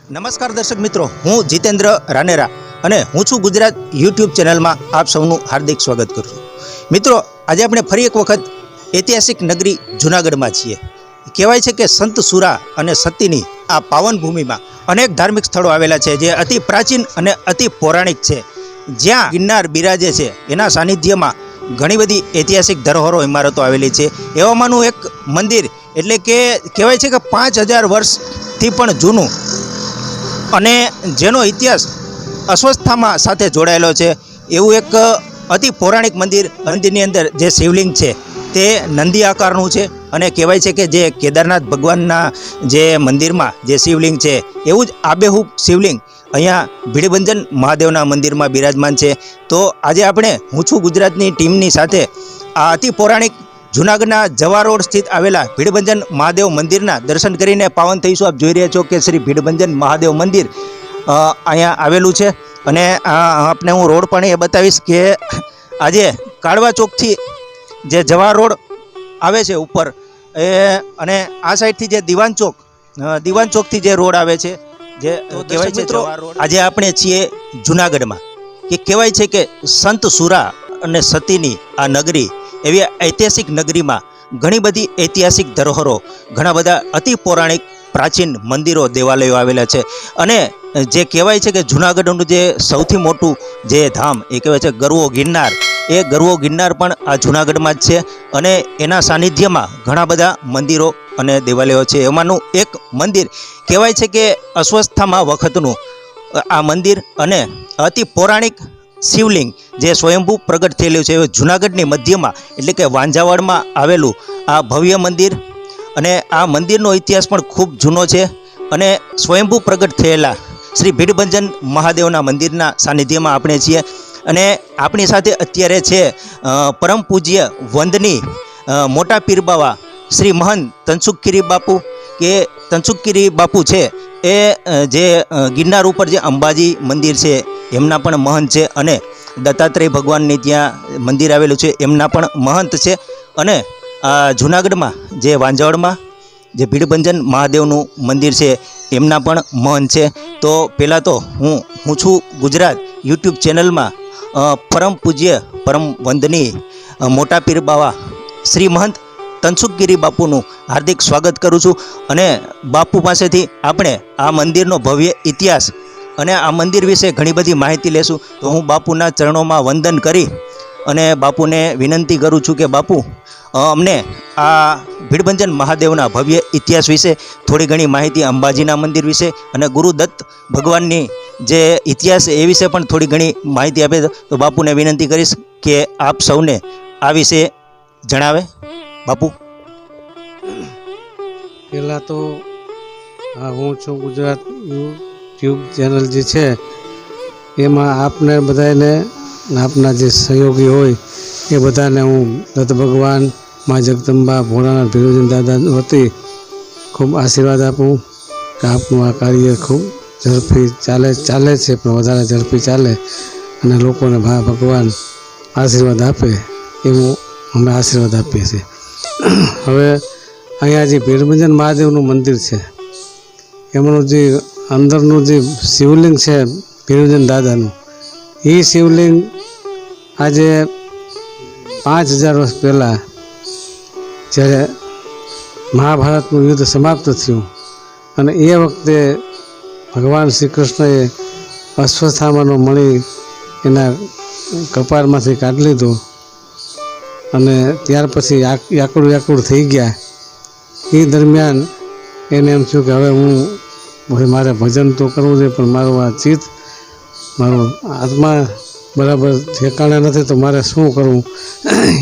નમસ્કાર દર્શક મિત્રો, હું જીતેન્દ્ર રાનેરા અને હું છું ગુજરાત યુટ્યુબ ચેનલમાં આપ સૌનું હાર્દિક સ્વાગત કરું છું. મિત્રો, આજે આપણે ફરી એક વખત ઐતિહાસિક નગરી જૂનાગઢમાં છીએ. કહેવાય છે કે સંત સુરા અને સતીની આ પાવન ભૂમિમાં અનેક ધાર્મિક સ્થળો આવેલા છે જે અતિ પ્રાચીન અને અતિ પૌરાણિક છે. જ્યાં ગિરનાર બિરાજે છે એના સાનિધ્યમાં ઘણી બધી ઐતિહાસિક ધરોહરો ઇમારતો આવેલી છે. એવામાંનું એક મંદિર એટલે કે કહેવાય છે કે 5000 વર્ષથી પણ જૂનું અને જેનો ઇતિહાસ અસ્વસ્થતામાં સાથે જોડાયેલો છે એવું એક અતિ પૌરાણિક મંદિરની અંદર જે શિવલિંગ છે તે નંદી આકારનું છે. અને કહેવાય છે કે જે કેદારનાથ ભગવાનના જે મંદિરમાં જે શિવલિંગ છે એવું જ આબેહૂબ શિવલિંગ અહીંયા ભીડભંજન મહાદેવના મંદિરમાં બિરાજમાન છે. તો આજે આપણે હું છું ગુજરાતની ટીમની સાથે આ અતિ પૌરાણિક જૂનાગઢના જવા રોડ સ્થિત આવેલા ભીડભંજન મહાદેવ મંદિરના દર્શન કરીને પાવન થઈશું. આપ જોઈ રહ્યા છો કે શ્રી ભીડભંજન મહાદેવ મંદિર અહીંયા આવેલું છે. અને આપને હું રોડ પણ એ બતાવીશ કે આજે કાળવા ચોકથી જે જવા રોડ આવે છે ઉપર એ અને આ સાઈડથી જે દિવાન ચોકથી જે રોડ આવે છે જે કહેવાય છે જવા રોડ. આજે આપણે છીએ જૂનાગઢમાં કે કહેવાય છે કે સંત સુરા અને સતીની આ નગરી એવી ઐતિહાસિક નગરીમાં ઘણી બધી ઐતિહાસિક ધરોહરો, ઘણા બધા અતિ પૌરાણિક પ્રાચીન મંદિરો, દેવાલયો આવેલા છે. અને જે કહેવાય છે કે જૂનાગઢનું જે સૌથી મોટું જે ધામ એ કહેવાય છે ગરવો ગિરનાર, એ ગરવો ગિરનાર પણ આ જૂનાગઢમાં જ છે. અને એના સાનિધ્યમાં ઘણા બધા મંદિરો અને દેવાલયો છે. એમાંનું એક મંદિર કહેવાય છે કે અસ્વસ્થતામાં વખતનું આ મંદિર અને અતિ પૌરાણિક શિવલિંગ જે સ્વયંભૂ પ્રગટ થયેલું છે જૂનાગઢની મધ્યમાં એટલે કે વાંઝાવડમાં આવેલું આ ભવ્ય મંદિર. અને આ મંદિરનો ઇતિહાસ પણ ખૂબ જૂનો છે. અને સ્વયંભૂ પ્રગટ થયેલા શ્રી ભીડભંજન મહાદેવના મંદિરના સાનિધ્યમાં આપણે છીએ. અને આપણી સાથે અત્યારે છે પરમ પૂજ્ય વંદની મોટા પીર બાવા શ્રી મહંત તનસુખગીરી બાપુ કે તનસુખગીરી બાપુ છે એ જે ગિરનાર ઉપર જે અંબાજી મંદિર છે એમના પણ મહંત છે. અને દત્તાત્રેય ભગવાનની ત્યાં મંદિર આવેલું છે એમના પણ મહંત છે. અને જૂનાગઢમાં જે વાંઝાવડમાં જે ભીડભંજન મહાદેવનું મંદિર છે એમના પણ મહંત છે. તો પહેલાં તો હું છું ગુજરાત યુટ્યુબ ચેનલમાં પરમ પૂજ્ય પરમ વંદની મોટા પીર બાવા શ્રી મહંત તનસુખગીરી બાપુનું હાર્દિક સ્વાગત કરું છું. અને બાપુ પાસેથી આપણે આ મંદિરનો ભવ્ય ઇતિહાસ અને આ મંદિર વિશે ઘણી બધી માહિતી લેશું. તો હું બાપુના ચરણોમાં વંદન કરી અને બાપુને વિનંતી કરું છું કે બાપુ અમને આ ભીડભંજન મહાદેવના ભવ્ય ઇતિહાસ વિશે થોડી ઘણી માહિતી, અંબાજીના મંદિર વિશે અને ગુરુદત્ત ભગવાનની જે ઇતિહાસ એ વિશે પણ થોડી ઘણી માહિતી આપે. તો બાપુને વિનંતી કરીશ કે આપ સૌને આ વિશે જણાવે. બાપુ, પહેલાં તો હું છું ગુજરાત યુટ્યુબ ચેનલ જે છે એમાં આપને બધાને આપના જે સહયોગી હોય એ બધાને હું દત્ત ભગવાન, મા જગદંબા, ભોળાનાથ, ભીડભંજન દાદા વતી ખૂબ આશીર્વાદ આપું કે આપનું આ કાર્ય ખૂબ ઝડપી ચાલે છે પણ વધારે ઝડપી ચાલે અને લોકોને ભગવાન આશીર્વાદ આપે એવું અમે આશીર્વાદ આપીએ છીએ. હવે અહીંયા જે ભીડભંજન મહાદેવનું મંદિર છે એમનું જે અંદરનું જે શિવલિંગ છે ભીડભંજન દાદાનું, એ શિવલિંગ આજે 5000 વર્ષ પહેલાં જ્યારે મહાભારતનું યુદ્ધ સમાપ્ત થયું અને એ વખતે ભગવાન શ્રી કૃષ્ણએ અશ્વત્થામાનો મણી એના કપાળમાંથી કાઢી લીધો અને ત્યાર પછી યાકુડ થઈ ગયા. એ દરમિયાન એને એમ થયું કે હવે મારે ભજન તો કરવું છે પણ મારું આ ચિત્ત, મારો આત્મા બરાબર ઠેકાણે નથી તો મારે શું કરવું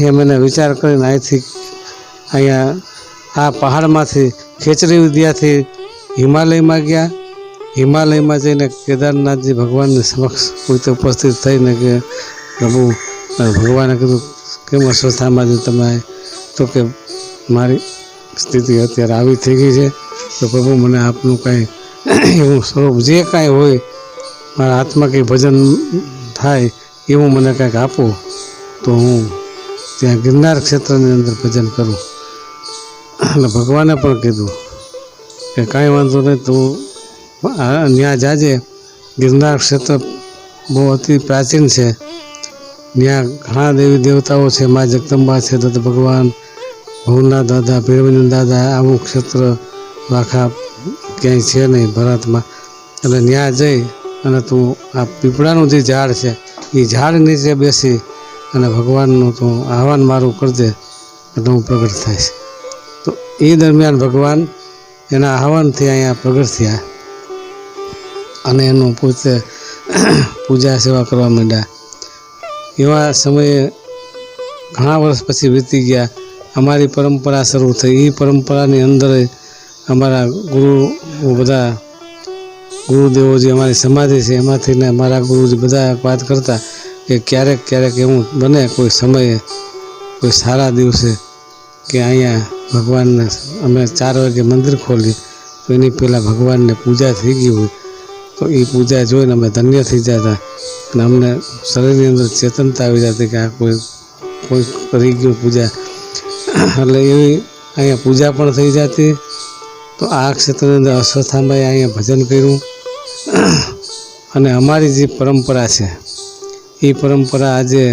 એમ એને વિચાર કરીને અહીંથી અહીંયા આ પહાડમાંથી ખેચરી વિદ્યાથી હિમાલયમાં ગયા. હિમાલયમાં જઈને કેદારનાથજી ભગવાનની સમક્ષ પોતે ઉપસ્થિત થઈને કે પ્રભુ, ભગવાને કીધું કેમ અશ્વત્થામાજી તમે? તો કે મારી સ્થિતિ અત્યારે આવી થઈ ગઈ છે, તો પ્રભુ મને આપનું કાંઈ એવું સ્વરૂપ જે કાંઈ હોય, મારા હાથમાં કંઈ ભજન થાય એવું મને કાંઈક આપો, તો હું ત્યાં ગિરનાર ક્ષેત્રની અંદર ભજન કરું. એટલે ભગવાને પણ કીધું કે કાંઈ વાંધો નહીં, તું ત્યાં જાજે. ગિરનાર ક્ષેત્ર બહુ અતિ પ્રાચીન છે. ત્યાં ઘણા દેવી દેવતાઓ છે. મા જગદંબા છે, દત્ત ભગવાન, ભવનાથ દાદા, ભીરવંજન દાદા. આવું ક્ષેત્ર આખા ક્યાંય છે નહીં ભારતમાં. એટલે ત્યાં જઈ અને તું આ પીપળાનું જે ઝાડ છે એ ઝાડ નીચે બેસી અને ભગવાનનું તું આહવાન મારું કરજે, એટલે હું પ્રગટ થઈશ. તો એ દરમિયાન ભગવાન એના આહવાનથી અહીંયા પ્રગટ થયા અને એનું પોતે પૂજા સેવા કરવા માંડ્યા. એવા સમયે ઘણા વર્ષ પછી વીતી ગયા. અમારી પરંપરા શરૂ થઈ. એ પરંપરાની અંદર અમારા ગુરુ બધા ગુરુદેવો જે અમારી સમાધિ છે એમાંથી ને અમારા ગુરુજી બધા વાત કરતા કે ક્યારેક ક્યારેક એવું બને કોઈ સમયે, કોઈ સારા દિવસે કે અહીંયા ભગવાનને અમે 4 વાગે મંદિર ખોલી તો એની પહેલાં ભગવાનને પૂજા થઈ ગઈ હોય, તો એ પૂજા જોઈને અમે ધન્ય થઈ જતા અને અમને શરીરની અંદર ચેતનતા આવી જતી કે આ કોઈ કરી ગયું પૂજા. એટલે એવી અહીંયા પૂજા પણ થઈ જતી. તો આ ક્ષેત્રની અંદર અશ્વત્થામાએ અહીંયા ભજન કર્યું. અને અમારી જે પરંપરા છે એ પરંપરા આજે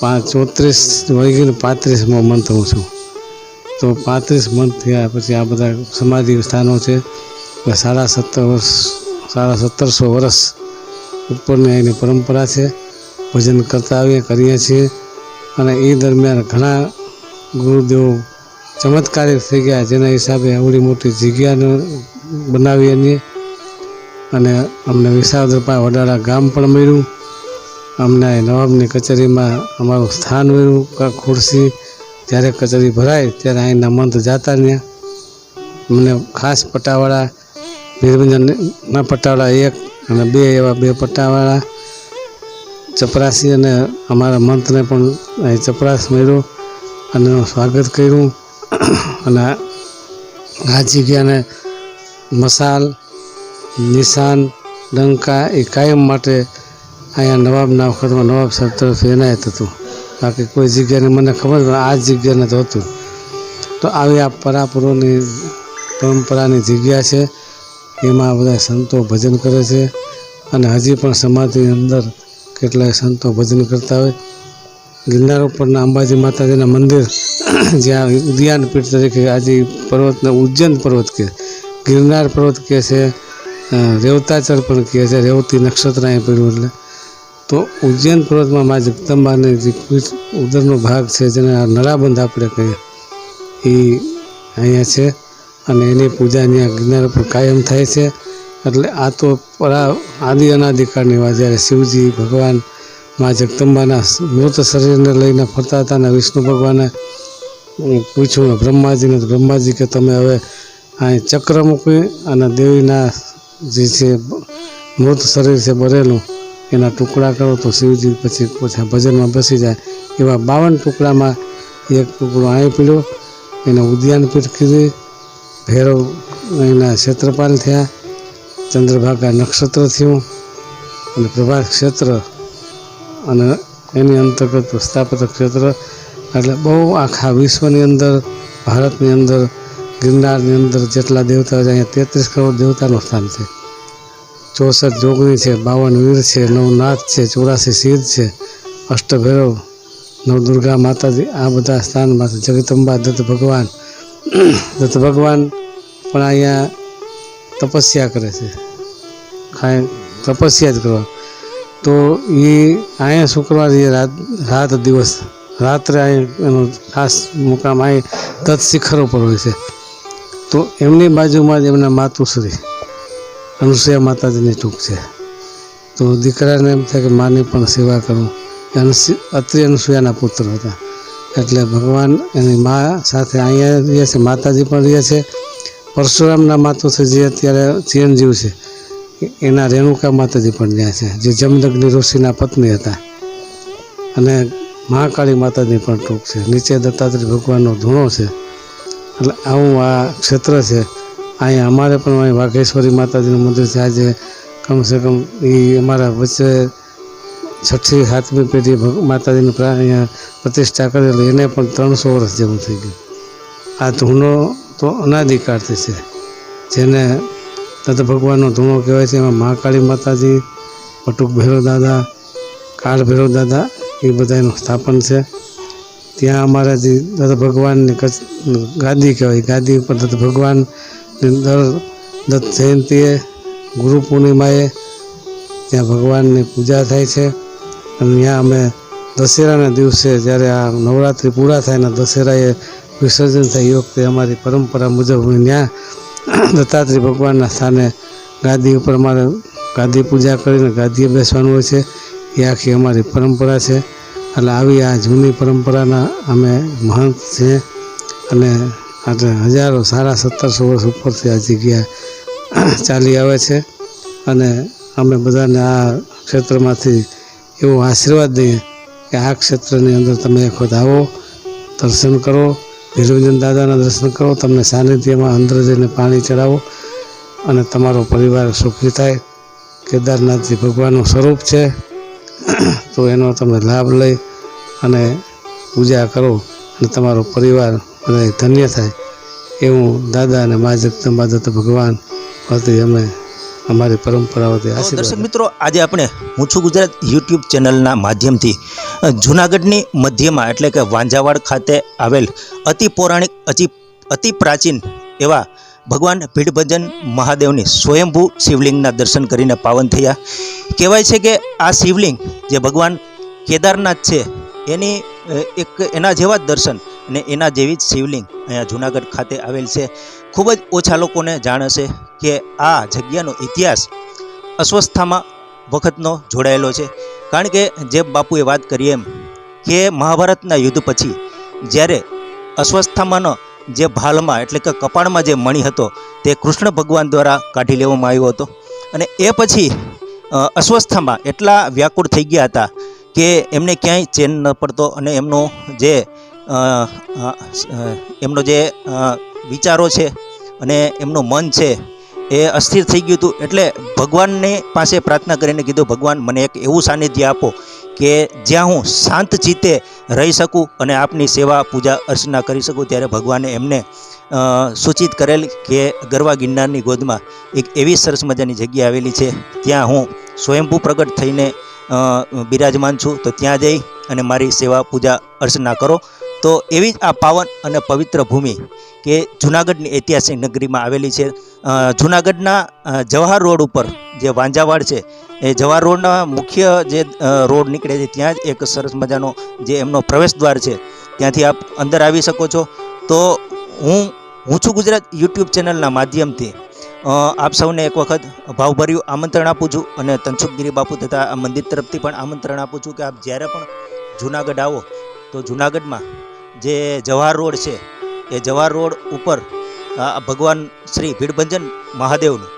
34 વહી ગયું, 35મો મંથ હું છું. તો 35 મંથ થયા પછી આ બધા સમાધિ સ્થાનો છે. 1750 વર્ષ ઉપરની એની પરંપરા છે. ભજન કરતા કરીએ છીએ. અને એ દરમિયાન ઘણા ગુરુદેવો ચમત્કારિક થઈ ગયા, જેના હિસાબે આવડી મોટી જગ્યાને બનાવી એની. અને અમને વિસાવદર પાસે વડાળા ગામ પણ મળ્યું. અમને નવાબની કચેરીમાં અમારું સ્થાન મળ્યું, ખુરશી. જ્યારે કચેરી ભરાય ત્યારે અહીંના મંત જાતા ત્યાં. મને ખાસ પટાવાળા, ભીરભંજનના પટાવાળા 1 અને 2 એવા 2 પટાવાળા ચપરાસી અને અમારા મંતને પણ અહીં ચપરાસ મળ્યો અને એનું સ્વાગત કર્યું. અને આ જગ્યાને મસાલ, નિશાન, ડંકા એ કાયમ માટે અહીંયા નવાબના વખતમાં નવાબ સાહેબ તરફથી એનાયત હતું. બાકી કોઈ જગ્યાની મને ખબર પણ આ જગ્યાને તો હતું. તો આવી આ પરાપરોની પરંપરાની જગ્યા છે. એમાં બધા સંતો ભજન કરે છે અને હજી પણ સમાધિની અંદર કેટલાય સંતો ભજન કરતા હોય. ગિરનાર ઉપરના અંબાજી માતાજીના મંદિર જ્યાં ઉદ્યાનપીઠ તરીકે આજે પર્વતને ઉજ્જૈન પર્વત કહે, ગિરનાર પર્વત કહે છે, રેવતાચર પણ કહે છે. રેવતી નક્ષત્ર અહીં પડ્યું એટલે. તો ઉજ્જૈન પર્વતમાં મા જગદંબાને જે પીઠ ઉદરનો ભાગ છે, જેને નળાબંધ આપણે કહીએ, એ અહીંયા છે. અને એની પૂજા અહીંયા ગિરનાર પર કાયમ થાય છે. એટલે આ તો આદિ અનાદિકાળની વાત. જ્યારે શિવજી ભગવાન મા જગદંબાના મૃત શરીરને લઈને ફરતા હતા અને વિષ્ણુ ભગવાને પૂછ્યું બ્રહ્માજીને, તો બ્રહ્માજી કે તમે હવે અહીં ચક્ર મૂકી અને દેવીના જે છે મૃત શરીર છે બરેલું એના ટુકડા કરો, તો શિવજી પછી ભજનમાં બેસી જાય. એવા 52 ટુકડામાં એક ટુકડો અહીં પીડ્યો. એને ઉદ્યાનપીઠ કીધી. ભૈરવ એના ક્ષેત્રપાલ થયા. ચંદ્રભાગા નક્ષત્ર થયું અને પ્રભાસ ક્ષેત્ર અને એની અંતર્ગત સ્થાપત્ય ક્ષેત્ર. એટલે બહુ આખા વિશ્વની અંદર, ભારતની અંદર, ગિરનારની અંદર જેટલા દેવતાઓ છે અહીંયા 33 કરોડ દેવતાનું સ્થાન છે. 64 જોગણી છે, 52 વીર છે, 9 નાથ છે, 84 સિદ્ધ છે, અષ્ટભૈરવ, નવદુર્ગા માતાજી. આ બધા સ્થાનમાં જગદંબા, દત્ત ભગવાન પણ અહીંયા તપસ્યા કરે છે. તપસ્યા જ કરવા. તો એ અહીંયા શુક્રવારે રાત દિવસ રાત્રે અહીં એનો ખાસ મુકામ અહીં દત્ત શિખર ઉપર હોય છે. તો એમની બાજુમાં જ એમના માતુશ્રી અનુસૂયા માતાજીની ટૂંક છે. તો દીકરાને એમ થાય કે માની પણ સેવા કરું. અત્રિ અનુસૂયાના પુત્ર હતા. એટલે ભગવાન એની મા સાથે અહીંયા રહે છે, માતાજી પણ રહે છે. પરશુરામના માતુશ્રી જે અત્યારે ચિરંજીવ છે એના રેણુકા માતાજી પણ ત્યાં છે, જે જમદગ્નિ ઋષિના પત્ની હતા. અને મહાકાળી માતાજી પણ ટૂંક છે. નીચે દત્તાત્રેય ભગવાનનો ધૂણો છે. એટલે આવું આ ક્ષેત્ર છે. અહીંયા અમારે પણ અહીં વાઘેશ્વરી માતાજીનું મંદિર છે. આજે કમસે કમ એ અમારા વચ્ચે 6મી 7મી પેઢી માતાજીની અહીંયા પ્રતિષ્ઠા કરેલી, એને પણ 300 વર્ષ જેવું થઈ ગયું. આ ધૂણો તો અનાદિકાળથી છે, જેને દત્ત ભગવાનનો ધૂણો કહેવાય છે. એમાં મહાકાળી માતાજી, બટુક ભૈરવ દાદા, કાળ ભૈરવ દાદા એ બધાનું સ્થાપન છે. ત્યાં અમારા જે દત્ત ભગવાનની ગાદી કહેવાય, ગાદી ઉપર દત્ત ભગવાનની દર દત્ત જયંતિએ, ગુરુ પૂર્ણિમાએ ત્યાં ભગવાનની પૂજા થાય છે. અને ત્યાં અમે દશેરાના દિવસે જ્યારે આ નવરાત્રિ પૂરા થાય ને દશેરાએ વિસર્જન થાય એ વખતે અમારી પરંપરા મુજબ ત્યાં દત્તાત્રેય ભગવાનના સ્થાને ગાદી ઉપર અમારે ગાદી પૂજા કરીને ગાદીએ બેસવાનું હોય છે. એ આખી અમારી પરંપરા છે. એટલે આવી આ જૂની પરંપરાના અમે મહંત છીએ. અને આજે હજારો 1750 વર્ષ ઉપરથી આ જગ્યા ચાલી આવે છે. અને અમે બધાને આ ક્ષેત્રમાંથી એવો આશીર્વાદ દઈએ કે આ ક્ષેત્રની અંદર તમે એક વખત આવો, દર્શન કરો, ભીરવંજન દાદાના દર્શન કરો, તમને સાનિધ્યમાં અંદર જઈને પાણી ચડાવો અને તમારો પરિવાર સુખી થાય. કેદારનાથજી ભગવાનનું સ્વરૂપ છે, તો એનો તમે લાભ લઈ અને પૂજા કરો અને તમારો પરિવાર બધા ધન્ય થાય એવું દાદા અને મા જગદંબા દત્ત ભગવાન વતી અમે અમારી પરંપરાઓથી તો આશીર્વાદ. દર્શક મિત્રો, આજે આપણે હું છું ગુજરાત યુટ્યુબ ચેનલના માધ્યમથી જૂનાગઢની મધ્યમાં એટલે કે વાંઝાવાડ ખાતે આવેલ અતિ પૌરાણિક અતિ પ્રાચીન એવા ભગવાન ભીડભંજન મહાદેવની સ્વયંભૂ શિવલિંગના દર્શન કરીને પાવન થયા. કહેવાય છે કે આ શિવલિંગ જે ભગવાન કેદારનાથ છે એની એના જેવા જ દર્શન અને એના જેવી જ શિવલિંગ અહીંયા જૂનાગઢ ખાતે આવેલ છે. ખૂબ જ ઓછા લોકોને જાણ હશે કે આ જગ્યાનો ઇતિહાસ અસ્વસ્થામાં વખતનો જોડાયેલો છે. કારણ કે જે બાપુએ વાત કરી એમ કે મહાભારતના યુદ્ધ પછી જ્યારે અસ્વસ્થામાંનો જે ભાલમાં એટલે કે કપાળમાં જે મણિ હતો તે કૃષ્ણ ભગવાન દ્વારા કાઢી લેવામાં આવ્યો હતો. અને એ પછી અસ્વસ્થામાં એટલા વ્યાકુળ થઈ ગયા હતા કે એમને ક્યાંય ચેન ન પડતો અને એમનો જે વિચારો છે અને એમનું મન છે એ અસ્થિર થઈ ગયું હતું. એટલે ભગવાનની પાસે પ્રાર્થના કરીને કીધું, ભગવાન મને એક એવું સાનિધ્ય આપો કે જ્યાં હું શાંત ચિત્તે રહી શકું અને આપની સેવા પૂજા અર્ચના કરી શકું. ત્યારે ભગવાને એમને સૂચિત કરેલ કે ગરવા ગિરનારની ગોદમાં એક એવી સરસ મજાની જગ્યા આવેલી છે, ત્યાં હું સ્વયંભૂ પ્રગટ થઈને બિરાજમાન છું, તો ત્યાં જઈ અને મારી સેવા પૂજા અર્ચના કરો. તો એવી જ આ પાવન અને પવિત્ર ભૂમિ કે જૂનાગઢની ઐતિહાસિક નગરીમાં આવેલી છે. જૂનાગઢના જવાહર રોડ ઉપર જે વાંઝાવાડ છે એ જવાહર રોડના મુખ્ય જે રોડ નીકળે છે ત્યાં જ એક સરસ મજાનો જે એમનો પ્રવેશ દ્વાર છે, ત્યાંથી આપ અંદર આવી શકો છો. તો હું છું ગુજરાત યુટ્યુબ ચેનલના માધ્યમથી આપ સૌને એક વખત ભાવભર્યું આમંત્રણ આપું છું અને તનસુખગીરી બાપુ તથા આ મંદિર તરફથી પણ આમંત્રણ આપું છું કે આપ જ્યારે પણ જૂનાગઢ આવો તો જૂનાગઢમાં જે જવાહર રોડ છે એ જવાહર રોડ ઉપર ભગવાન શ્રી ભીડભંજન મહાદેવનું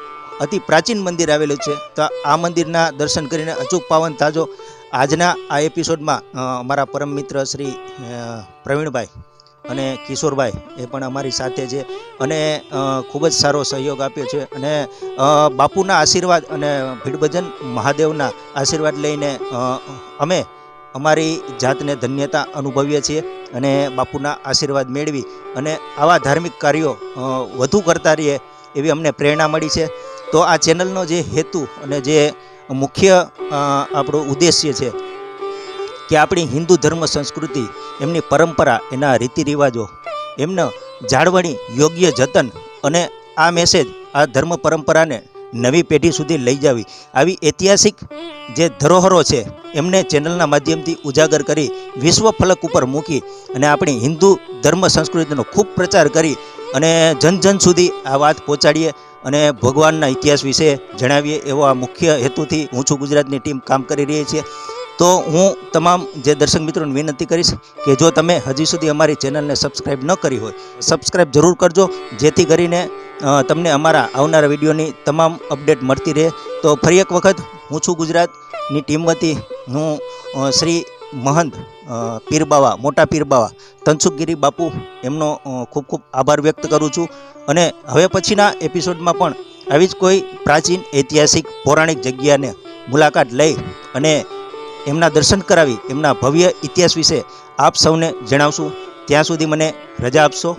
અતિ પ્રાચીન મંદિર આવેલું છે. તો આ મંદિરના દર્શન કરીને અચૂક પાવન તાજો. આજના આ એપિસોડમાં અમારા પરમ મિત્ર શ્રી પ્રવીણભાઈ અને કિશોરભાઈ એ પણ અમારી સાથે છે અને ખૂબ જ સારો સહયોગ આપ્યો છે. અને બાપુના આશીર્વાદ અને ભીડભંજન મહાદેવના આશીર્વાદ લઈને અમે અમારી જાતને ધન્યતા અનુભવીએ છીએ અને બાપુના આશીર્વાદ મેળવી અને આવા ધાર્મિક કાર્યો વધુ કરતા રહીએ એવી અમને પ્રેરણા મળી છે. તો આ ચેનલનો જે હેતુ અને જે મુખ્ય આપણો ઉદ્દેશ્ય છે કે આપણી હિન્દુ ધર્મ સંસ્કૃતિ, એમની પરંપરા, એના રીતિ રિવાજો, એમને જાળવણી, યોગ્ય જતન અને આ મેસેજ આ ધર્મ પરંપરાને નવી પેઢી સુધી લઈ જવી, આવી ઐતિહાસિક જે ધરોહરો છે એમને ચેનલના માધ્યમથી ઉજાગર કરી વિશ્વ ફલક ઉપર મૂકી અને આપણી હિન્દુ ધર્મ સંસ્કૃતિનો ખૂબ પ્રચાર કરી અને જન જન સુધી આ વાત પહોંચાડીએ અને ભગવાનના ઇતિહાસ વિશે જણાવીએ એવો આ મુખ્ય હેતુથી હું છું ગુજરાતની ટીમ કામ કરી રહી છે. તો હું તમામ જે દર્શક મિત્રોને વિનંતી કરીશ કે જો તમે હજી સુધી અમારી ચેનલને સબસ્ક્રાઈબ ન કરી હોય સબસ્ક્રાઈબ જરૂર કરજો, જેથી કરીને તમને અમારા આવનારા વિડીયોની તમામ અપડેટ મળતી રહે. તો ફરી એક વખત હું છું ગુજરાતની ટીમ વતી હું શ્રી મહંત પીરબાવા મોટા પીરબાવા તનસુખગીરી બાપુ એમનો ખૂબ ખૂબ આભાર વ્યક્ત કરું છું. અને હવે પછીના એપિસોડમાં પણ આવી જ કોઈ પ્રાચીન ઐતિહાસિક પૌરાણિક જગ્યાને મુલાકાત લઈ અને એમના દર્શન કરાવી એમના ભવ્ય ઇતિહાસ વિશે આપ સૌને જણાવશું. ત્યાં સુધી મને રજા આપશો.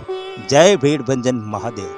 જય ભીડભંજન મહાદેવ.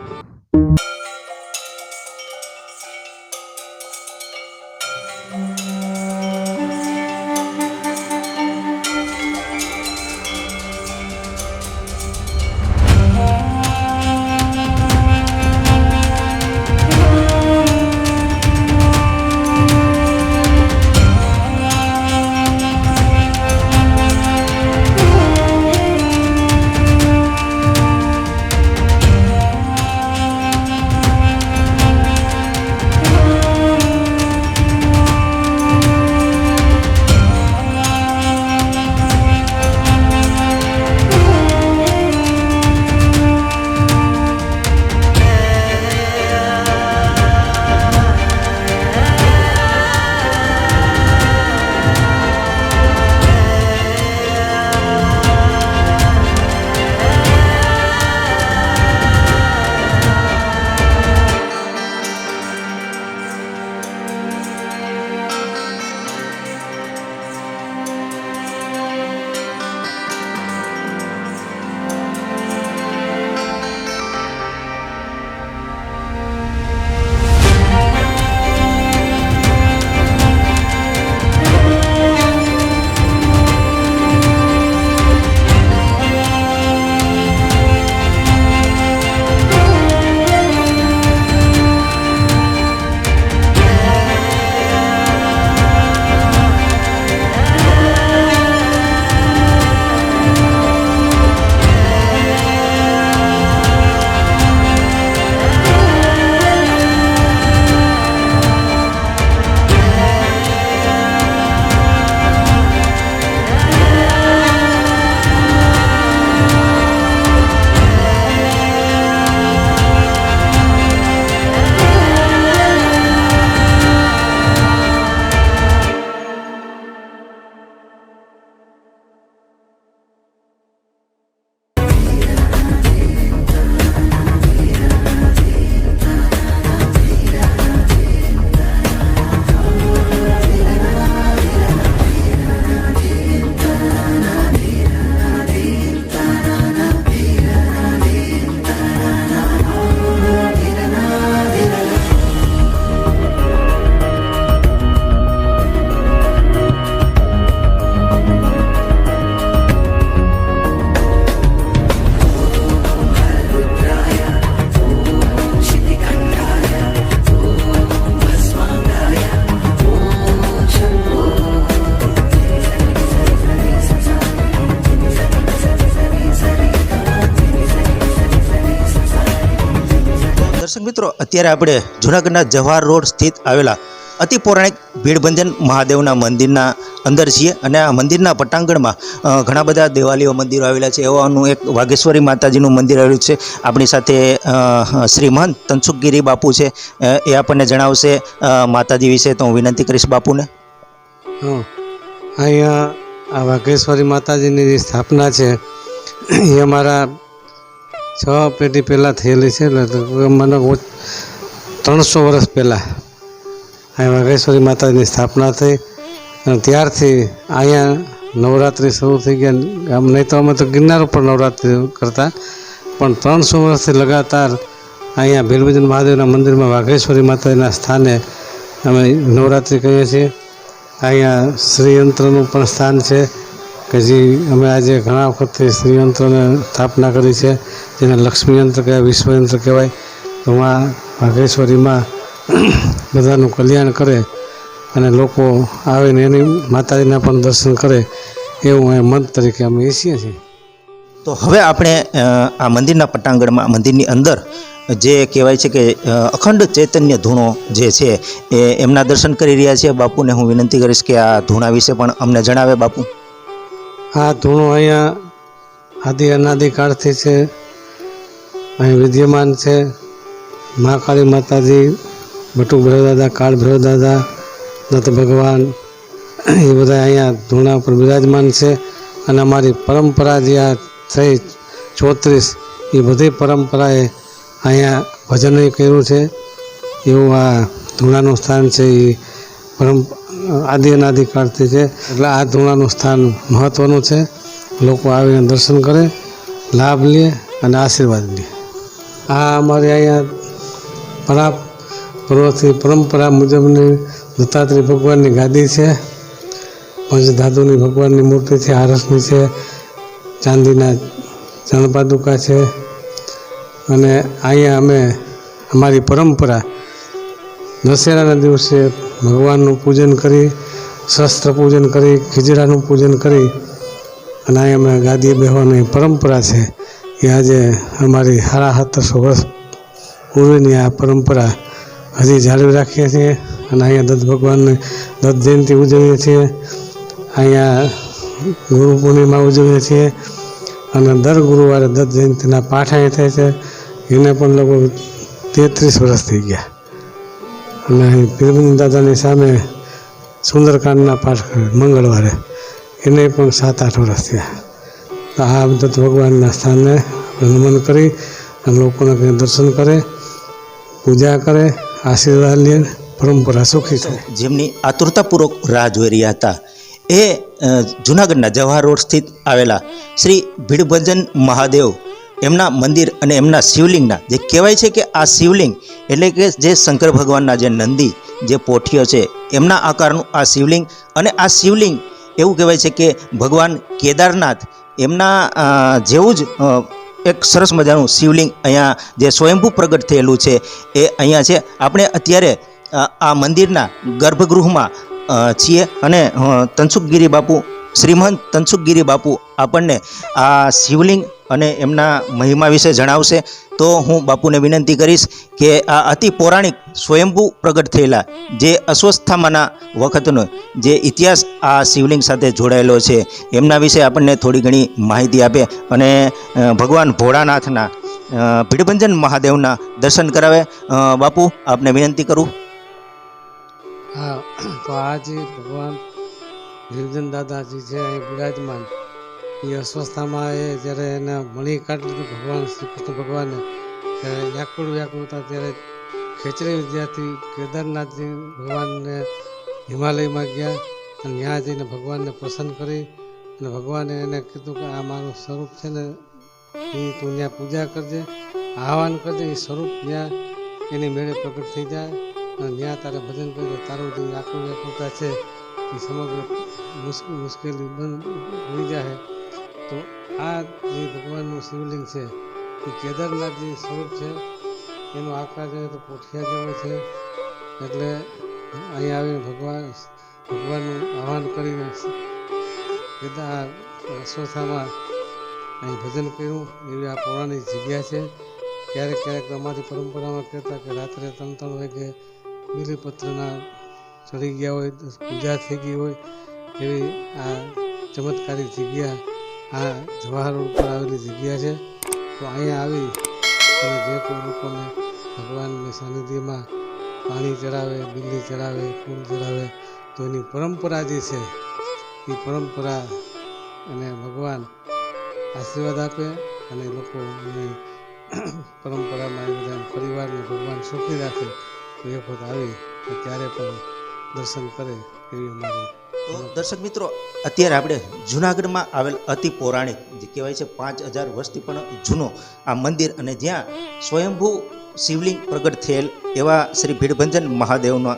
દર્શક મિત્રો, અત્યારે આપણે જૂનાગઢના જવાહર રોડ સ્થિત આવેલા અતિ પૌરાણિક ભીડભંજન મહાદેવના મંદિરના અંદર છીએ અને આ મંદિરના પટાંગણમાં ઘણા બધા દેવાલયો મંદિરો આવેલા છે. એવાનું એક વાઘેશ્વરી માતાજીનું મંદિર આવેલું છે. આપણી સાથે શ્રી મહંત તનસુખગીરી બાપુ છે, એ આપણને જણાવશે માતાજી વિશે. તો હું વિનંતી કરીશ બાપુને. અહીંયા આ વાઘેશ્વરી માતાજીની જે સ્થાપના છે એ અમારા 6 પેઢી પહેલાં થયેલી છે. એટલે મને 300 વર્ષ પહેલાં અહીં વાઘેશ્વરી માતાજીની સ્થાપના થઈ અને ત્યારથી અહીંયા નવરાત્રિ શરૂ થઈ ગયા. આમ નહીં તો અમે તો ગિરનાર ઉપર નવરાત્રિ કરતા, પણ 300 વર્ષથી લગાતાર અહીંયા ભીડભંજન મહાદેવના મંદિરમાં વાઘેશ્વરી માતાજીના સ્થાને અમે નવરાત્રિ કરીએ છીએ. અહીંયા શ્રીયંત્રનું પણ સ્થાન છે કે જે અમે આજે ઘણા વખતથી શ્રીયંત્રને સ્થાપના કરી છે, જેને લક્ષ્મીયંત્ર કહેવાય, વિશ્વયંત્ર કહેવાય. તો આ વાઘેશ્વરીમાં બધાનું કલ્યાણ કરે અને લોકો આવીને એની માતાજીના પણ દર્શન કરે એવું એ મંત તરીકે અમે ઈચ્છીએ છીએ. તો હવે આપણે આ મંદિરના પટાંગણમાં મંદિરની અંદર જે કહેવાય છે કે અખંડ ચૈતન્ય ધૂણો જે છે એ એમના દર્શન કરી રહ્યા છે. બાપુને હું વિનંતી કરીશ કે આ ધૂણા વિશે પણ અમને જણાવે. બાપુ, આ ધૂણો અહીંયા આદિ અનાદિ કાળથી છે, અહીં વિદ્યમાન છે. મહાકાળી માતાજી, બટુક ભૈરવદાદા, કાળ ભૈરવદાદા, દત્ત ભગવાન એ બધા અહીંયા ધૂણા ઉપર બિરાજમાન છે. અને અમારી પરંપરા જે આ થઈ 34 એ બધી પરંપરાએ અહીંયા ભજન કર્યું છે. એવું આ ધૂણાનું સ્થાન છે એ આદિ અનાદિ કાળથી છે. એટલે આ ધૂણાનું સ્થાન મહત્ત્વનું છે. લોકો આવીને દર્શન કરે, લાભ લે અને આશીર્વાદ લે. આ અમારે અહીંયા પૂર્વથી પરંપરા મુજબની દત્તાત્રેય ભગવાનની ગાદી છે. પંચધાતુની ભગવાનની મૂર્તિ છે, આરસની છે, ચાંદીના ચણપાદુકા છે. અને અહીંયા અમે અમારી પરંપરા દશેરાના દિવસે ભગવાનનું પૂજન કરી, શસ્ત્ર પૂજન કરી, ખીજડાનું પૂજન કરી અને અહીંયા અમે ગાદીએ બેસવાની પરંપરા છે. એ આજે અમારી 750 વર્ષ પૂર્વેની આ પરંપરા હજી જાળવી રાખીએ છીએ. અને અહીંયા દત્ત ભગવાનની દત્ત જયંતિ ઉજવીએ છીએ. અહીંયા ગુરુ પૂર્ણિમા ઉજવીએ છીએ. અને દર ગુરુવારે દત્ત જયંતિના પાઠ અહીંયા થાય છે. એને પણ લગભગ 33 વર્ષ થઈ ગયા. અને અહીં પીરબંધ દાદાની સામે સુંદરકાંડના પાઠ મંગળવારે એને પણ 7-8 વર્ષ થયા. તો આ દત્ત ભગવાનના સ્થાને નમન કરી અને લોકોને કંઈ દર્શન કરે, પૂજા કરે, આશીર્વાદ લે, પરંપરા સુખી થાય. જેમની આતુરતાપૂર્વક રાહ જોઈ રહ્યા હતા એ જૂનાગઢના જવાહર રોડ સ્થિત આવેલા શ્રી ભીડભંજન મહાદેવ એમના મંદિર અને એમના શિવલિંગના જે કહેવાય છે કે આ શિવલિંગ એટલે કે જે શંકર ભગવાનના જે નંદી જે પોઠીઓ છે એમના આકારનું આ શિવલિંગ. અને આ શિવલિંગ એવું કહેવાય છે કે ભગવાન કેદારનાથ એમના જેવું જ એક સરસ મજાનું શિવલિંગ અહીંયા જે સ્વયંભૂ પ્રગટ થયેલું છે એ અહીંયા છે. આપણે અત્યારે આ મંદિરના ગર્ભગૃહમાં છીએ અને તનસુખગીરી બાપુ, શ્રીમંત તનસુખગીરી બાપુ આપણને આ શિવલિંગ અને એમના મહિમા વિશે જણાવશે. તો હું બાપુને વિનંતી કરીશ કે આ અતિ પૌરાણિક સ્વયંભૂ પ્રગટ થયેલા જે અસ્વસ્થામાના વખતનો જે ઇતિહાસ આ શિવલિંગ સાથે જોડાયેલો છે એમના વિશે આપણને થોડી ઘણી માહિતી આપે અને ભગવાન ભોળાનાથના ભીડભંજન મહાદેવના દર્શન કરાવે. બાપુ, આપને વિનંતી કરું. હા, તો આ જે ભગવાન ભીડભંજન દાદાજી છે અહીં બિરાજમાન, એ અસ્વસ્થામાં એ જ્યારે એને મણી કાઢી લીધું ભગવાન શ્રી કૃષ્ણ ભગવાને, ત્યારે વ્યાકુળ હતા. ત્યારે ખેચરી વિદ્યાર્થી કેદારનાથજી ભગવાનને હિમાલયમાં ગયા અને ત્યાં જઈને ભગવાનને પ્રસન્ન કરી અને ભગવાને એને કીધું કે આ મારું સ્વરૂપ છે ને એ તું ત્યાં પૂજા કરજે, આહવાન કરજે. એ સ્વરૂપ ત્યાં એની મેળે પ્રગટ થઈ જાય અને ત્યાં તારે ભજન કરજે. તારું જે વ્યાકુળતા છે એ સમગ્ર મુશ્કેલી બંધ થઈ જાય. તો આ જે ભગવાનનું શિવલિંગ છે એ કેદારનાથજી સ્વરૂપ છે. એનો આકાર જોઈએ તો પોઠિયા જેવો છે. એટલે અહીંયા આવીને ભગવાનનું આહવાન કરીને અસ્વસ્થામાં અહીં ભજન કર્યું. એવી આ પૌરાણિક જગ્યા છે. ક્યારેક ક્યારેક અમારી પરંપરામાં કહેતા કે રાત્રે 3-3 વાગે બીલીપત્રના ચડી ગયા હોય, પૂજા થઈ ગઈ હોય એવી આ ચમત્કારિક જગ્યા આ જવાહર રોડ પર આવેલી જગ્યા છે. તો અહીંયા આવી અને જે કોઈ લોકોને ભગવાનની સાનિધ્યમાં પાણી ચડાવે, બિલ્લી ચડાવે, ફૂલ ચડાવે તો એની પરંપરા જે છે એ પરંપરા અને ભગવાન આશીર્વાદ આપે અને લોકોની પરંપરામાં એ બધા પરિવારને ભગવાન સુખી રાખે. તો એક વખત આવી ત્યારે પણ દર્શન કરે એવી અમારી. તો દર્શક મિત્રો, અત્યારે આપણે જૂનાગઢમાં આવેલ અતિ પૌરાણિક જે કહેવાય છે 5000 વર્ષથી પણ જૂનો આ મંદિર અને જ્યાં સ્વયંભૂ શિવલિંગ પ્રગટ થયેલ એવા શ્રી ભીડભંજન મહાદેવનો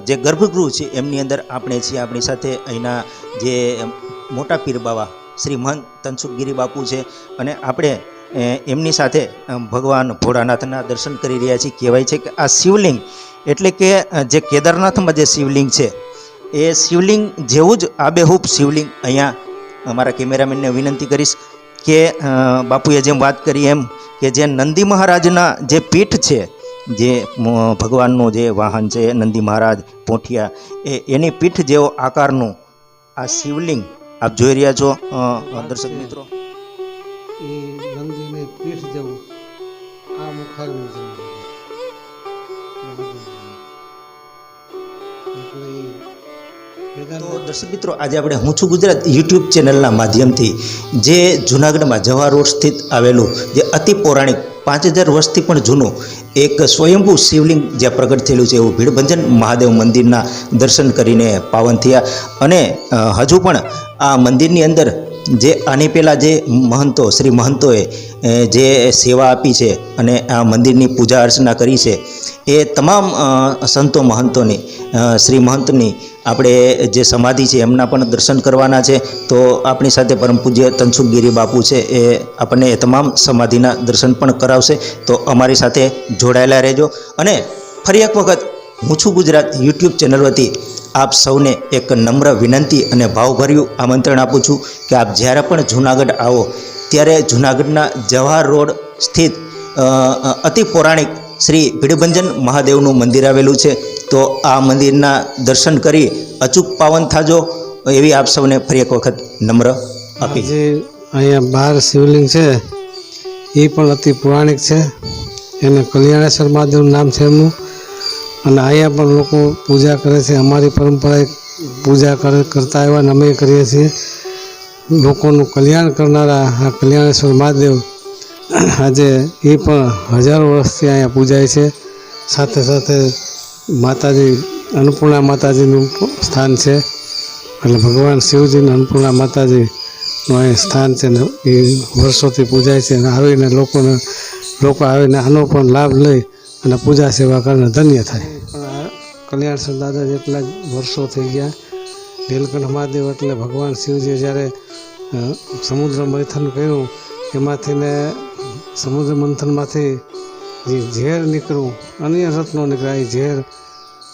જે ગર્ભગૃહ છે એમની અંદર આપણે છીએ. આપણી સાથે અહીંના જે મોટા પીર બાવા શ્રી મહંત તનસુખગીરી બાપુ છે અને આપણે એમની સાથે ભગવાન ભોળાનાથના દર્શન કરી રહ્યા છીએ. કહેવાય છે કે આ શિવલિંગ એટલે કે જે કેદારનાથમાં જે શિવલિંગ છે એ શિવલિંગ જેવું જ આબેહૂબ શિવલિંગ અહીંયા અમારા કેમેરામેનને વિનંતી કરીશ કે બાપુએ જેમ વાત કરી એમ કે જે નંદી મહારાજના જે પીઠ છે, જે ભગવાનનું જે વાહન છે નંદી મહારાજ પોઠિયા, એની પીઠ જેવો આકારનું આ શિવલિંગ આપ જોઈ રહ્યા છો દર્શક મિત્રો. એ નંદીની પીઠ જેવું આ મુખારનું જેવું એટલે તો દર્શક મિત્રો, આજે આપણે હું છું ગુજરાત યુટ્યુબ ચેનલના માધ્યમથી જે જૂનાગઢમાં જવાહર રોડ સ્થિત આવેલું જે અતિ પૌરાણિક 5000 વર્ષથી પણ જૂનું એક સ્વયંભૂ શિવલિંગ જ્યાં પ્રગટ થયેલું છે એવું ભીડભંજન મહાદેવ મંદિરના દર્શન કરીને પાવન થયા. અને હજુ પણ આ મંદિરની અંદર જે આની પહેલાં જે મહંતો શ્રી મહંતોએ જે સેવા આપી છે અને આ મંદિરની પૂજા અર્ચના કરી છે, એ તમામ સંતો મહંતોની શ્રી મહંતની આપણે જે સમાધિ છે એમના પણ દર્શન કરવાના છે. તો આપણી સાથે પરમ પૂજ્ય તનસુખગીરી બાપુ છે, એ આપણને એ તમામ સમાધિના દર્શન પણ કરાવશે. તો અમારી સાથે જોડાયેલા રહેજો. અને ફરી એક વખત હું છું ગુજરાત યુટ્યુબ ચેનલ વતી આપ સૌને એક નમ્ર વિનંતી અને ભાવભર્યું આમંત્રણ આપું છું કે આપ જ્યારે પણ જૂનાગઢ આવો ત્યારે જૂનાગઢના જવાહર રોડ સ્થિત અતિ પૌરાણિક શ્રી ભીડભંજન મહાદેવનું મંદિર આવેલું છે. તો આ મંદિરના દર્શન કરી અચૂક પાવન થાજો એવી આપ સૌને ફરી એક વખત નમ્ર અપીલ. જે અહીંયા બહાર શિવલિંગ છે એ પણ અતિ પૌરાણિક છે. એને કલ્યાણેશ્વર મહાદેવનું નામ છે એમનું. અને અહીંયા પણ લોકો પૂજા કરે છે. અમારી પરંપરા પૂજા કરતા આવ્યા અને અમે કરીએ છીએ. લોકોનું કલ્યાણ કરનારા આ કલ્યાણેશ્વર મહાદેવ આજે એ પણ હજારો વર્ષથી અહીંયા પૂજાય છે. સાથે સાથે માતાજી અન્નપૂર્ણા માતાજીનું સ્થાન છે. એટલે ભગવાન શિવજીને અન્નપૂર્ણા માતાજીનું અહીં સ્થાન છે ને એ વર્ષોથી પૂજાય છે. અને આવીને લોકો આવીને આનો પણ લાભ લઈ અને પૂજા સેવા કરીને ધન્ય થાય. પણ આ કલ્યાણેશ્વર દાદા જેટલા જ વર્ષો થઈ ગયા. નીલકંઠ મહાદેવ એટલે ભગવાન શિવજીએ જ્યારે સમુદ્ર મંથન કર્યું એમાંથીને સમુદ્ર મંથનમાંથી જે ઝેર નીકળ્યું, અન્ય રત્નો નીકળ્યા, એ ઝેર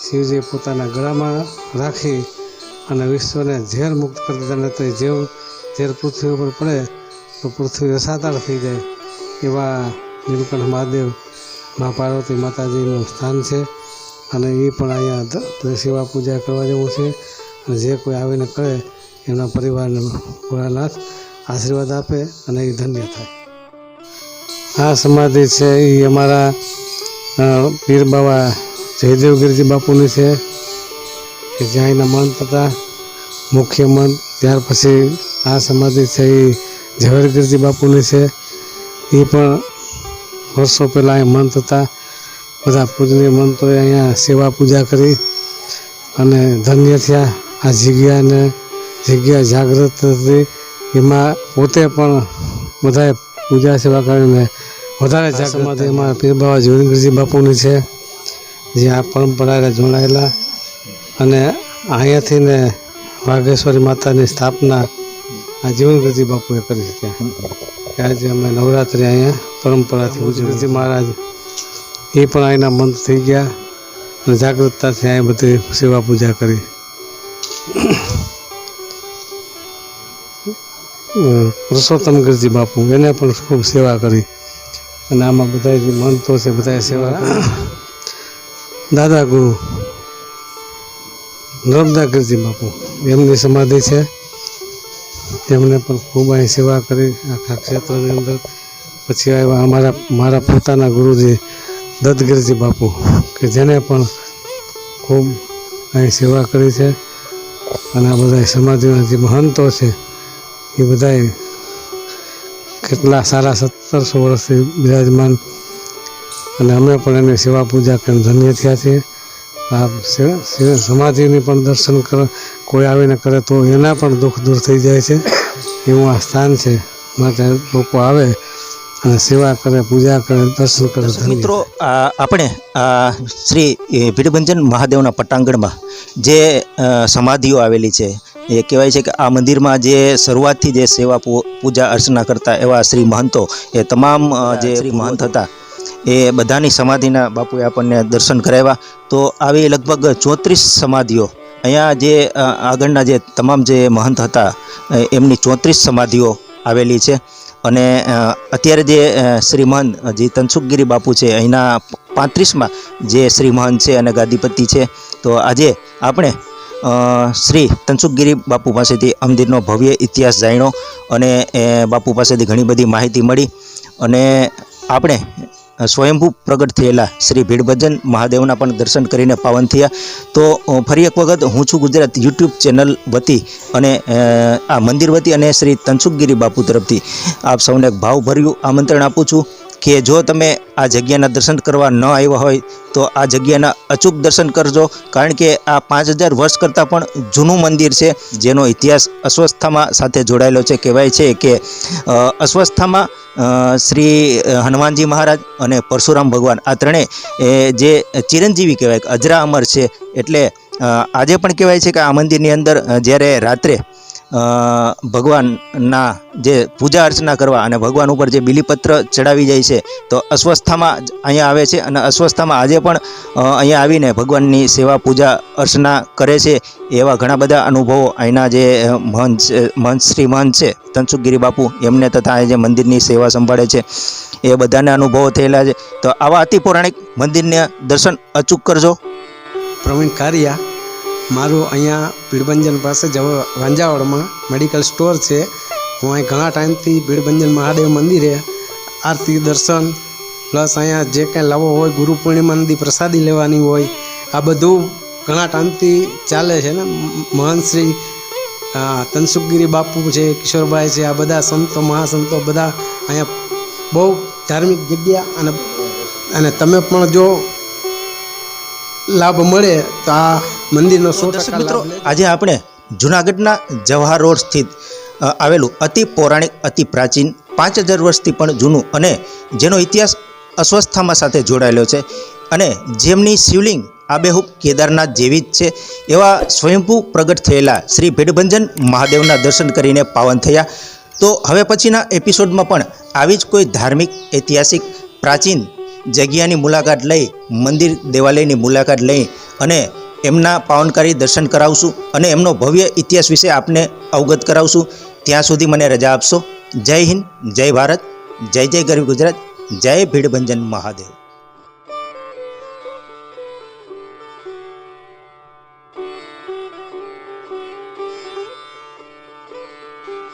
શિવજીએ પોતાના ગળામાં રાખી અને વિશ્વને ઝેર મુક્ત કરી દીધા. ને તો ઝેર પૃથ્વી ઉપર પડે તો પૃથ્વી રસાતાળ થઈ જાય. એવા નીલકંઠ મહાદેવ મા પાર્વતી માતાજીનું સ્થાન છે. અને એ પણ અહીંયા સેવા પૂજા કરવા જેવું છે. અને જે કોઈ આવીને કરે એમના પરિવારને ભોળાનાથ આશીર્વાદ આપે અને એ ધન્ય થાય. આ સમાધિ છે એ અમારા પીર બાબા જયદેવગીરજી બાપુની છે કે જ્યાં એના મહંત હતા, મુખ્ય મહંત. ત્યાર પછી આ સમાધિ છે એ ઝવેરગીરજી બાપુની છે. એ પણ વર્ષો પહેલાં અહીં મહંત હતા. બધા પૂજનીય મહંતોએ અહીંયા સેવા પૂજા કરી અને ધન્ય થયા. આ જગ્યા જાગૃત હતી. એમાં પોતે પણ બધાએ પૂજા સેવા કરીને વધારે સમાધિ અમારા પીર બાબા જયદેવગીરજી બાપુની છે, જે આ પરંપરાને જોડાયેલા. અને અહીંયાથી ને વાઘેશ્વરી માતાની સ્થાપના આ જીવનગીરજી બાપુએ કરી છે. ત્યાં આજે અમે નવરાત્રિ અહીંયા પરંપરાથી ઉજવી. મહારાજ એ પણ અહીંના મંત થઈ ગયા અને જાગૃતતાથી અહીં બધી સેવા પૂજા કરી. પુરુષોત્તમગીરજી બાપુ એને પણ ખૂબ સેવા કરી. અને આમાં બધા જે મંતો છે બધાએ સેવા કરી. દાદા ગુરુ નર્મદાગીરજી બાપુ એમની સમાધિ છે. એમને પણ ખૂબ અહીં સેવા કરી આખા ક્ષેત્રની અંદર. પછી આવ્યા મારા પોતાના ગુરુજી દત્તગીરજી બાપુ કે જેને પણ ખૂબ અહીં સેવા કરી છે. અને આ બધા સમાધિના જે મહંતો છે એ બધાએ કેટલા સારા 1700 વર્ષથી બિરાજમાન. અને અમે પણ એની સેવા પૂજા કરીને ધન્ય થયા છીએ. આ સમાધિની પણ દર્શન કોઈ આવીને કરે તો એના પણ દુઃખ દૂર થઈ જાય છે. એવું આ સ્થાન છે. માટે લોકો આવે અને સેવા કરે, પૂજા કરે, દર્શન કરે. મિત્રો, આપણે શ્રી ભીડભંજન મહાદેવના પટાંગણમાં જે સમાધિઓ આવેલી છે, એ કહેવાય છે કે આ મંદિરમાં જે શરૂઆતથી જે સેવા પૂજા અર્ચના કરતા એવા શ્રી મહંતો, એ તમામ જે શ્રી મહંત હતા એ બધાની સમાધિના બાપુએ આપણને દર્શન કરાવ્યા. તો આવી લગભગ 34 સમાધિઓ અહીંયા જે આગળના જે તમામ જે મહંત હતા એમની 34 સમાધિઓ આવેલી છે. અને અત્યારે જે શ્રી મહંત જે તનસુખગીરી બાપુ છે અહીંના 35માં જે શ્રી મહંત છે અને ગાદીપતિ છે. તો આજે આપણે શ્રી તનસુખગીરી બાપુ પાસેથી આ મંદિરનો ભવ્ય ઇતિહાસ જાણ્યો અને બાપુ પાસેથી ઘણી બધી માહિતી મળી અને આપણે સ્વયંભૂ પ્રગટ થયેલા શ્રી ભીડભંજન મહાદેવના પણ દર્શન કરીને પાવન થયા. તો ફરી એક વખત હું છું ગુજરાત યુટ્યુબ ચેનલ વતી અને આ મંદિર વતી અને શ્રી તનસુખગીરી બાપુ તરફથી આપ સૌને એક ભાવભર્યું આમંત્રણ આપું છું કે જો તમે આ જગ્યાના દર્શન કરવા ન આવ્યા હોય તો આ જગ્યાના અચૂક દર્શન કરજો, કારણ કે આ 5000 વર્ષ કરતાં પણ જૂનું મંદિર છે જેનો ઇતિહાસ અસ્વસ્થામાં સાથે જોડાયેલો છે. કહેવાય છે કે અસ્વસ્થામાં શ્રી હનુમાનજી મહારાજ અને પરશુરામ ભગવાન આ ત્રણેય જે ચિરંજીવી કહેવાય કે અજરા અમર છે. એટલે આજે પણ કહેવાય છે કે આ મંદિરની અંદર જ્યારે રાત્રે ભગવાનના જે પૂજા અર્ચના કરવા અને ભગવાન ઉપર જે બિલીપત્ર ચડાવી જાય છે તો અસ્વસ્થામાં અહીંયા આવે છે અને અસ્વસ્થામાં આજે પણ અહીંયા આવીને ભગવાનની સેવા પૂજા અર્ચના કરે છે. એવા ઘણા બધા અનુભવો અહીંના જે શ્રી મહંત છે તનસુખગીરી બાપુ એમને તથા જે મંદિરની સેવા સંભાળે છે એ બધાને અનુભવો થયેલા છે. તો આવા અતિ પૌરાણિક મંદિરને દર્શન અચૂક કરજો. પ્રવીણ કારિયા, મારું અહીંયા ભીડભંજન પાસે વાંજાવડમાં મેડિકલ સ્ટોર છે. હું અહીં ઘણા ટાઈમથી ભીડભંજન મહાદેવ મંદિરે આરતી દર્શન પ્લસ અહીંયા જે કાંઈ લાવો હોય, ગુરુ પૂર્ણિમાની પ્રસાદી લેવાની હોય, આ બધું ઘણા ટાઈમથી ચાલે છે ને. મહંત શ્રી તનસુખગીરી બાપુ છે, કિશોરભાઈ છે, આ બધા સંતો મહાસંતો બધા અહીંયા બહુ ધાર્મિક જગ્યા અને તમે પણ જો લાભ મળે તો આ મંદિરનો 100% મિત્રો લાભ લેજો. આજે આપણે જૂનાગઢના જવાહર રોડ સ્થિત આવેલું અતિ પૌરાણિક અતિ પ્રાચીન 5000 વર્ષથી પણ જૂનું અને જેનો ઇતિહાસ અસ્વસ્થામાં સાથે જોડાયેલો છે અને જેમની શિવલિંગ આબેહૂબ કેદારનાથ જેવી જ છે એવા સ્વયંભૂ પ્રગટ થયેલા શ્રી ભીડભંજન મહાદેવના દર્શન કરીને પાવન થયા. તો હવે પછીના એપિસોડમાં પણ આવી જ કોઈ ધાર્મિક ઐતિહાસિક પ્રાચીન જગ્યાની મુલાકાત લઈ, મંદિર દેવાલયની મુલાકાત લઈ અને એમના પાવનકારી દર્શન કરાવશું અને એમનો ભવ્ય ઇતિહાસ વિશે આપને અવગત કરાવશું. ત્યાં સુધી મને રજા આપશો. જય હિન્દ, જય ભારત, જય જય ગરવી ગુજરાત, જય ભીડભંજન મહાદેવ.